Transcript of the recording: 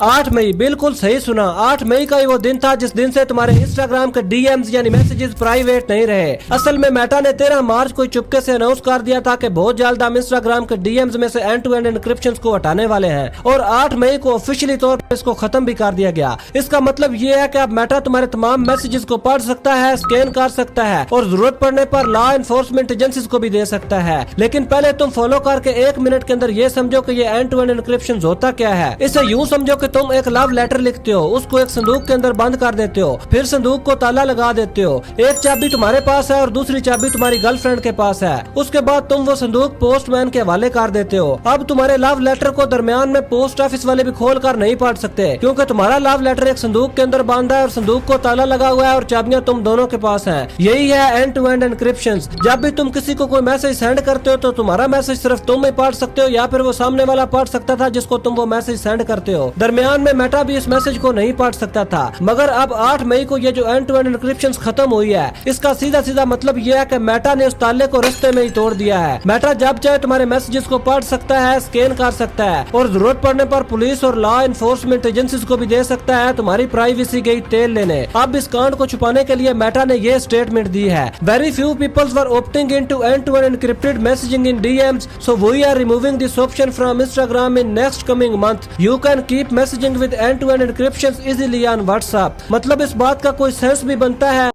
8 मई, बिल्कुल सही सुना। 8 मई का ही वो दिन था जिस दिन से तुम्हारे इंस्टाग्राम के डीएम्स यानी मैसेजेस प्राइवेट नहीं रहे। असल में मेटा ने 13 मार्च को चुपके से अनाउंस कर दिया था कि बहुत जल्द हम इंस्टाग्राम के डीएम्स में से एंड टू एंड एनक्रिप्शन को हटाने वाले हैं और 8 मई को ऑफिशियली तौर पर इसको खत्म भी कर दिया गया। इसका मतलब ये है कि अब मेटा तुम्हारे तमाम मैसेजेस को पढ़ सकता है, स्कैन कर सकता है और जरूरत पड़ने पर लॉ एनफोर्समेंट एजेंसीज को भी दे सकता है। लेकिन पहले तुम फॉलो करके 1 मिनट के अंदर ये समझो कि ये एंड टू एंड एनक्रिप्शन होता क्या है। इसे यूं समझो कि तुम एक लव लेटर लिखते हो, उसको एक संदूक के अंदर बंद कर देते हो, फिर संदूक को ताला लगा देते हो। एक चाबी तुम्हारे पास है और दूसरी चाबी तुम्हारी गर्लफ्रेंड के पास है। उसके बाद तुम वो संदूक पोस्टमैन के हवाले कर देते हो। अब तुम्हारे लव लेटर को दरमियान में पोस्ट ऑफिस वाले भी खोल कर नहीं पढ़ सकते, क्योंकि तुम्हारा लव लेटर एक संदूक के अंदर बांधा है और संदूक को ताला लगा हुआ है और चाबियां तुम दोनों के पास हैं। यही है एंड टू एंड एनक्रिप्शन। जब भी तुम किसी को कोई मैसेज सेंड करते हो तो तुम्हारा मैसेज सिर्फ तुम ही पढ़ सकते हो या फिर वो सामने वाला पढ़ सकता था जिसको तुम वो मैसेज सेंड करते हो। दरमियान में मेटा भी इस मैसेज को नहीं पढ़ सकता था। मगर अब 8 मई को ये जो एंड टू एंड एनक्रिप्शन खत्म हुई है, इसका सीधा सीधा मतलब ये है कि मेटा ने उस ताले को रास्ते में ही तोड़ दिया है। मेटा जब चाहे तुम्हारे मैसेजेस को पढ़ सकता है, स्कैन कर सकता है और जरूरत पड़ने पर पुलिस और लॉ एनफोर्समेंट एजेंसीज को भी दे सकता है तुम्हारी प्राइवेसी गई तेल लेने। अब इस कांड को छुपाने के लिए मेटा ने ये स्टेटमेंट दी है, very few peoples were opting into end to end encrypted messaging in DMs, so we are removing this option from Instagram in next coming month. You can keep messaging with end to end encryption easily on WhatsApp. मतलब इस बात का कोई sense भी बनता है